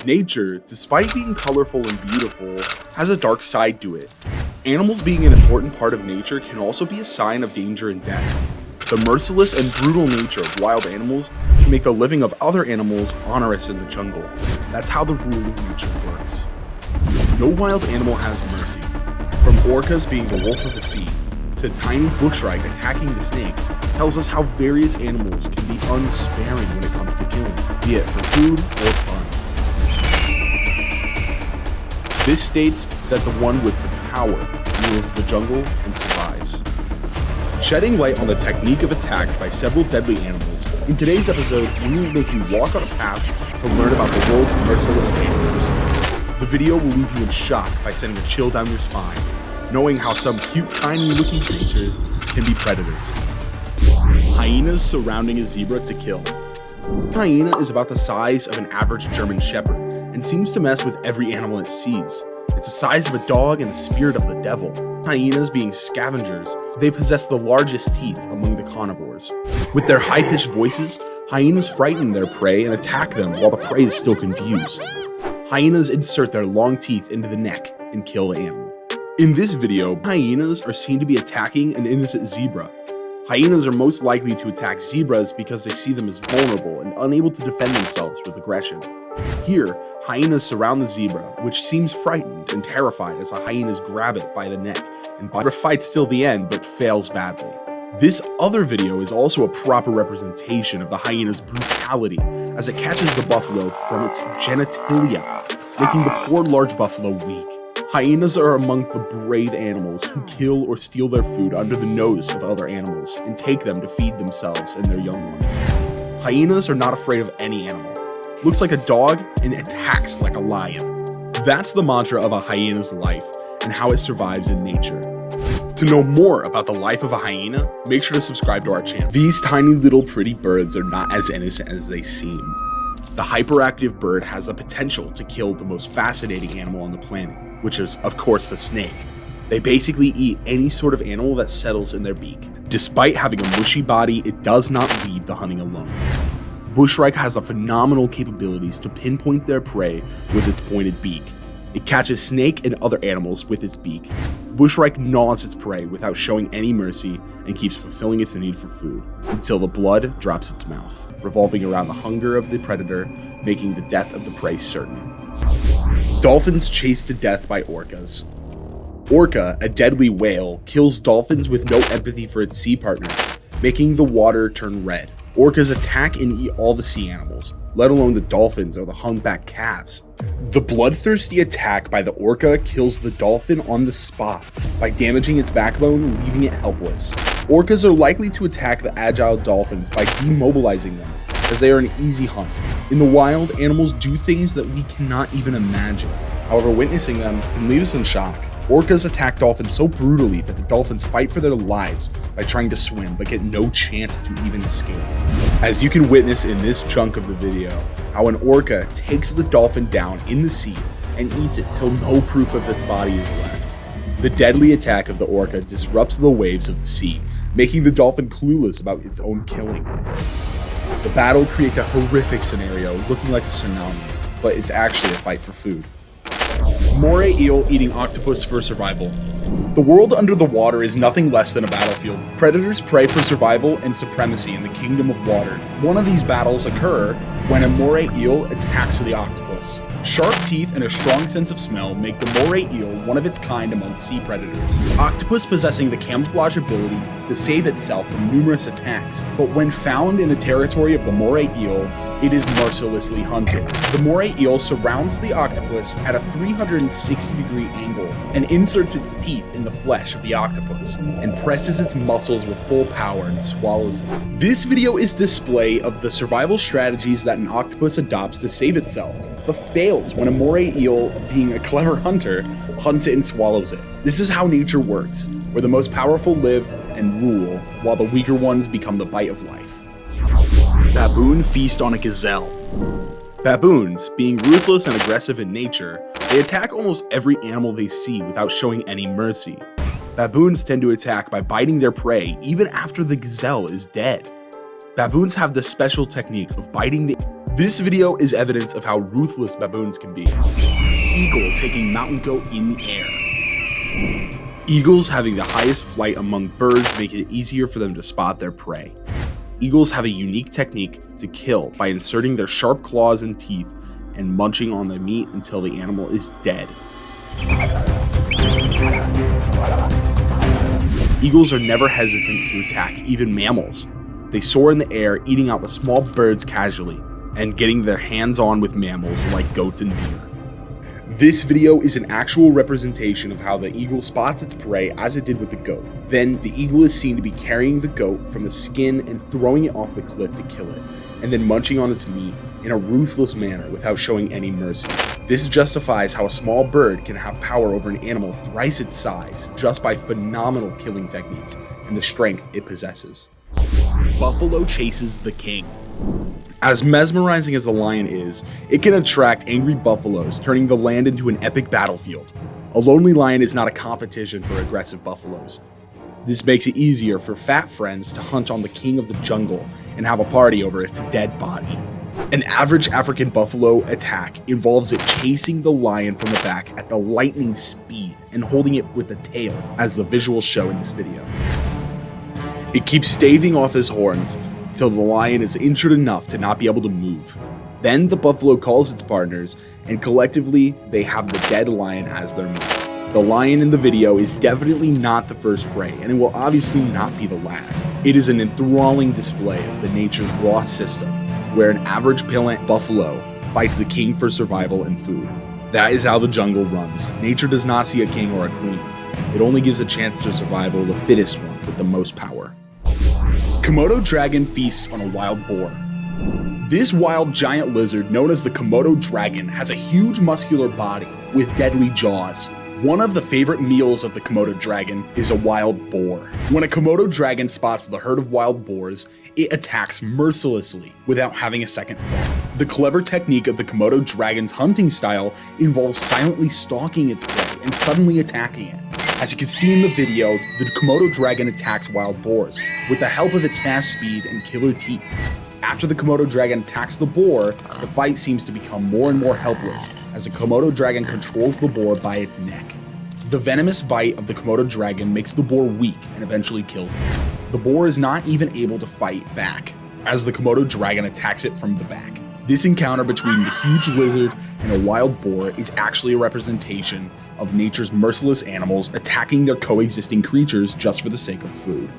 Nature, despite being colorful and beautiful, has a dark side to it. Animals being an important part of nature can also be a sign of danger and death. The merciless and brutal nature of wild animals can make the living of other animals onerous in the jungle. That's how the rule of nature works. No wild animal has mercy. From orcas being the wolf of the sea, to tiny bushshrike attacking the snakes, tells us how various animals can be unsparing when it comes to killing, be it for food or fun. This states that the one with the power rules the jungle and survives. Shedding light on the technique of attacks by several deadly animals, in today's episode, we will make you walk on a path to learn about the world's merciless animals. The video will leave you in shock by sending a chill down your spine, knowing how some cute, tiny-looking creatures can be predators. Hyenas surrounding a zebra to kill. A hyena is about the size of an average German shepherd and seems to mess with every animal it sees. It's the size of a dog and the spirit of the devil. Hyenas being scavengers, they possess the largest teeth among the carnivores. With their high-pitched voices, hyenas frighten their prey and attack them while the prey is still confused. Hyenas insert their long teeth into the neck and kill the animal. In this video, hyenas are seen to be attacking an innocent zebra. Hyenas are most likely to attack zebras because they see them as vulnerable and unable to defend themselves with aggression. Here, hyenas surround the zebra, which seems frightened and terrified as the hyenas grab it by the neck, and the fights till the end but fails badly. This other video is also a proper representation of the hyena's brutality as it catches the buffalo from its genitalia, making the poor large buffalo weak. Hyenas are among the brave animals who kill or steal their food under the nose of other animals and take them to feed themselves and their young ones. Hyenas are not afraid of any animal. Looks like a dog and attacks like a lion. That's the mantra of a hyena's life and how it survives in nature. To know more about the life of a hyena, make sure to subscribe to our channel. These tiny little pretty birds are not as innocent as they seem. The hyperactive bird has the potential to kill the most fascinating animal on the planet, which is, of course, the snake. They basically eat any sort of animal that settles in their beak. Despite having a mushy body, it does not leave the hunting alone. Bushshrike has the phenomenal capabilities to pinpoint their prey with its pointed beak. It catches snake and other animals with its beak. Bushshrike gnaws its prey without showing any mercy and keeps fulfilling its need for food until the blood drops its mouth, revolving around the hunger of the predator, making the death of the prey certain. Dolphins chased to death by orcas. Orca, a deadly whale, kills dolphins with no empathy for its sea partners, making the water turn red. Orcas attack and eat all the sea animals, let alone the dolphins or the humpback calves. The bloodthirsty attack by the orca kills the dolphin on the spot by damaging its backbone, leaving it helpless. Orcas are likely to attack the agile dolphins by demobilizing them, as they are an easy hunt. In the wild, animals do things that we cannot even imagine. However, witnessing them can leave us in shock. Orcas attack dolphins so brutally that the dolphins fight for their lives by trying to swim but get no chance to even escape. As you can witness in this chunk of the video, how an orca takes the dolphin down in the sea and eats it till no proof of its body is left. The deadly attack of the orca disrupts the waves of the sea, making the dolphin clueless about its own killing. The battle creates a horrific scenario looking like a tsunami, but it's actually a fight for food. Moray eel eating octopus for survival. The world under the water is nothing less than a battlefield. Predators prey for survival and supremacy in the kingdom of water. One of these battles occur when a moray eel attacks the octopus. Sharp teeth and a strong sense of smell make the moray eel one of its kind among sea predators. Octopus possessing the camouflage ability to save itself from numerous attacks, but when found in the territory of the moray eel, it is mercilessly hunted. The moray eel surrounds the octopus at a 360-degree angle and inserts its teeth in the flesh of the octopus and presses its muscles with full power and swallows it. This video is display of the survival strategies that an octopus adopts to save itself, but fails when a moray eel, being a clever hunter, hunts it and swallows it. This is how nature works, where the most powerful live and rule, while the weaker ones become the bite of life. Baboon feast on a gazelle. Baboons, being ruthless and aggressive in nature, they attack almost every animal they see without showing any mercy. Baboons tend to attack by biting their prey even after the gazelle is dead. Baboons have the special technique of biting the This video is evidence of how ruthless baboons can be. Eagle taking mountain goat in the air. Eagles having the highest flight among birds make it easier for them to spot their prey. Eagles have a unique technique to kill by inserting their sharp claws and teeth and munching on the meat until the animal is dead. Eagles are never hesitant to attack even mammals. They soar in the air, eating out the small birds casually, and getting their hands on with mammals like goats and deer. This video is an actual representation of how the eagle spots its prey as it did with the goat. Then the eagle is seen to be carrying the goat from the skin and throwing it off the cliff to kill it, and then munching on its meat in a ruthless manner without showing any mercy. This justifies how a small bird can have power over an animal thrice its size just by phenomenal killing techniques and the strength it possesses. Buffalo chases the king. As mesmerizing as the lion is, it can attract angry buffaloes, turning the land into an epic battlefield. A lonely lion is not a competition for aggressive buffaloes. This makes it easier for fat friends to hunt on the king of the jungle and have a party over its dead body. An average African buffalo attack involves it chasing the lion from the back at the lightning speed and holding it with the tail, as the visuals show in this video. It keeps staving off his horns till the lion is injured enough to not be able to move. Then the buffalo calls its partners, and collectively they have the dead lion as their meat. The lion in the video is definitely not the first prey, and it will obviously not be the last. It is an enthralling display of the nature's raw system, where an average plant buffalo fights the king for survival and food. That is how the jungle runs. Nature does not see a king or a queen. It only gives a chance to survival the fittest one with the most power. Komodo Dragon feasts on a wild boar. This wild giant lizard, known as the Komodo Dragon, has a huge muscular body with deadly jaws. One of the favorite meals of the Komodo Dragon is a wild boar. When a Komodo Dragon spots the herd of wild boars, it attacks mercilessly without having a second thought. The clever technique of the Komodo Dragon's hunting style involves silently stalking its prey and suddenly attacking it. As you can see in the video, the Komodo Dragon attacks wild boars with the help of its fast speed and killer teeth. After the Komodo Dragon attacks the boar, the fight seems to become more and more helpless as the Komodo Dragon controls the boar by its neck. The venomous bite of the Komodo Dragon makes the boar weak and eventually kills it. The boar is not even able to fight back as the Komodo Dragon attacks it from the back. This encounter between the huge lizard and a wild boar is actually a representation of nature's merciless animals attacking their coexisting creatures just for the sake of food.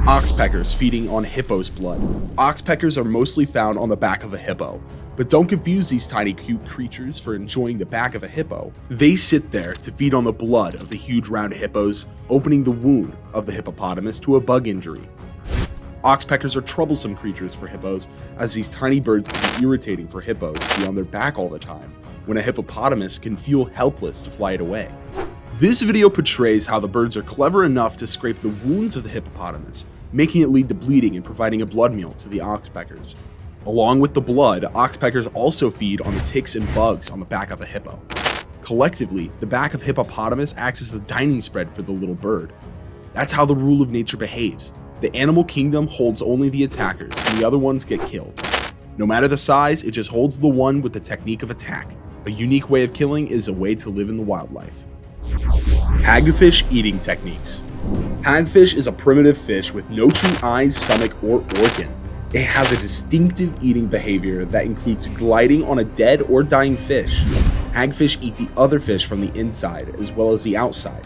Oxpeckers feeding on hippo's blood. Oxpeckers are mostly found on the back of a hippo, but don't confuse these tiny cute creatures for enjoying the back of a hippo. They sit there to feed on the blood of the huge round hippos, opening the wound of the hippopotamus to a bug injury. Oxpeckers are troublesome creatures for hippos, as these tiny birds can be irritating for hippos to be on their back all the time, when a hippopotamus can feel helpless to fly it away. This video portrays how the birds are clever enough to scrape the wounds of the hippopotamus, making it lead to bleeding and providing a blood meal to the oxpeckers. Along with the blood, oxpeckers also feed on the ticks and bugs on the back of a hippo. Collectively, the back of hippopotamus acts as the dining spread for the little bird. That's how the rule of nature behaves. The animal kingdom holds only the attackers, and the other ones get killed. No matter the size, it just holds the one with the technique of attack. A unique way of killing is a way to live in the wildlife. Hagfish eating techniques. Hagfish is a primitive fish with no true eyes, stomach, or organ. It has a distinctive eating behavior that includes gliding on a dead or dying fish. Hagfish eat the other fish from the inside as well as the outside,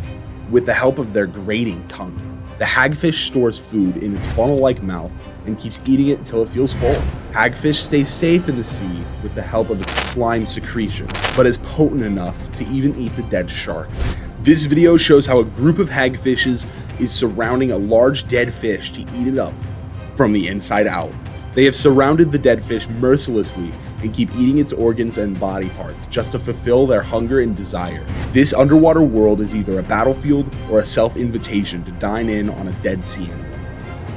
with the help of their grating tongue. The hagfish stores food in its funnel-like mouth and keeps eating it until it feels full. Hagfish stays safe in the sea with the help of its slime secretion, but is potent enough to even eat the dead shark. This video shows how a group of hagfishes is surrounding a large dead fish to eat it up from the inside out. They have surrounded the dead fish mercilessly and keep eating its organs and body parts just to fulfill their hunger and desire. This underwater world is either a battlefield or a self-invitation to dine in on a dead sea animal.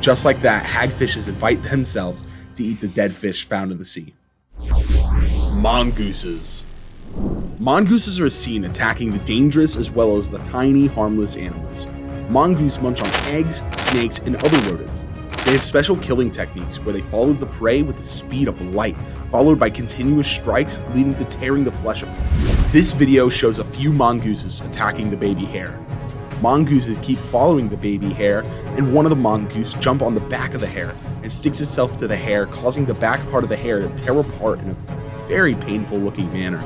Just like that, hagfishes invite themselves to eat the dead fish found in the sea. Mongooses. Mongooses are seen attacking the dangerous as well as the tiny, harmless animals. Mongoose munch on eggs, snakes, and other rodents. They have special killing techniques where they follow the prey with the speed of light, followed by continuous strikes leading to tearing the flesh apart. This video shows a few mongooses attacking the baby hare. Mongooses keep following the baby hare, and one of the mongoose jump on the back of the hare and sticks itself to the hare, causing the back part of the hare to tear apart in a very painful looking manner.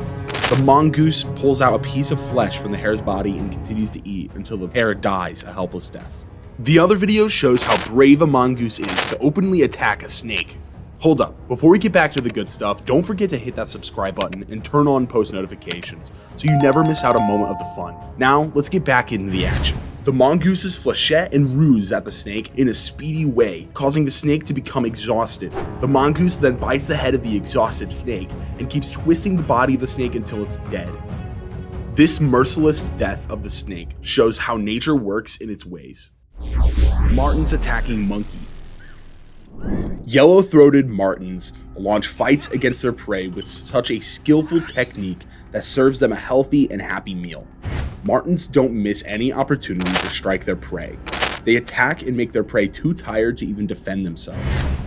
The mongoose pulls out a piece of flesh from the hare's body and continues to eat until the hare dies a helpless death. The other video shows how brave a mongoose is to openly attack a snake. Hold up, before we get back to the good stuff, don't forget to hit that subscribe button and turn on post notifications so you never miss out a moment of the fun. Now, let's get back into the action. The mongooses flechette and ruse at the snake in a speedy way, causing the snake to become exhausted. The mongoose then bites the head of the exhausted snake and keeps twisting the body of the snake until it's dead. This merciless death of the snake shows how nature works in its ways. Martens attacking monkey. Yellow-throated martens launch fights against their prey with such a skillful technique that serves them a healthy and happy meal. Martens don't miss any opportunity to strike their prey. They attack and make their prey too tired to even defend themselves.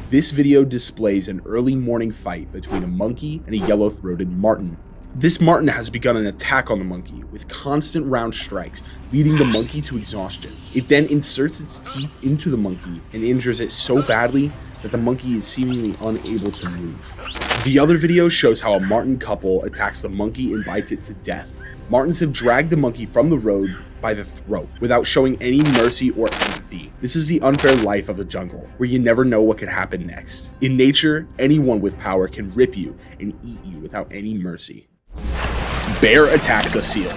This video displays an early morning fight between a monkey and a yellow-throated marten. This marten has begun an attack on the monkey with constant round strikes, leading the monkey to exhaustion. It then inserts its teeth into the monkey and injures it so badly that the monkey is seemingly unable to move. The other video shows how a marten couple attacks the monkey and bites it to death. Martens have dragged the monkey from the road by the throat without showing any mercy or empathy. This is the unfair life of the jungle, where you never know what could happen next. In nature, anyone with power can rip you and eat you without any mercy. Bear attacks a seal.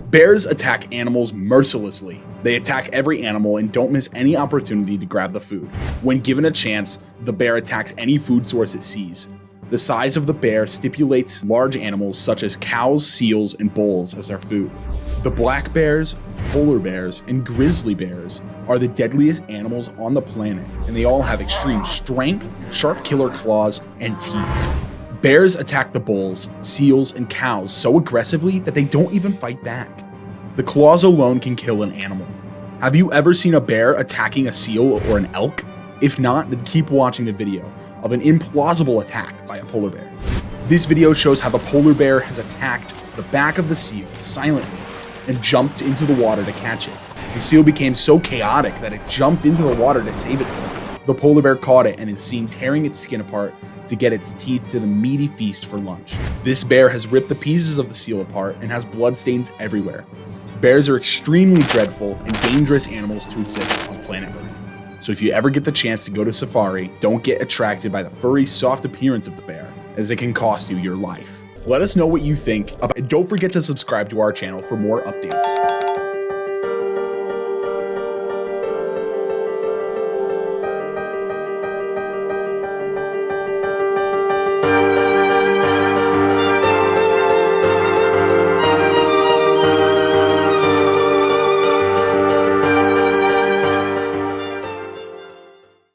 Bears attack animals mercilessly. They attack every animal and don't miss any opportunity to grab the food. When given a chance, the bear attacks any food source it sees. The size of the bear stipulates large animals such as cows, seals, and bulls as their food. The black bears, polar bears, and grizzly bears are the deadliest animals on the planet, and they all have extreme strength, sharp killer claws, and teeth. Bears attack the bulls, seals, and cows so aggressively that they don't even fight back. The claws alone can kill an animal. Have you ever seen a bear attacking a seal or an elk? If not, then keep watching the video of an implausible attack by a polar bear. This video shows how the polar bear has attacked the back of the seal silently and jumped into the water to catch it. The seal became so chaotic that it jumped into the water to save itself. The polar bear caught it and is seen tearing its skin apart to get its teeth to the meaty feast for lunch. This bear has ripped the pieces of the seal apart and has bloodstains everywhere. Bears are extremely dreadful and dangerous animals to exist on planet Earth. So if you ever get the chance to go to safari, don't get attracted by the furry, soft appearance of the bear, as it can cost you your life. Let us know what you think, and don't forget to subscribe to our channel for more updates.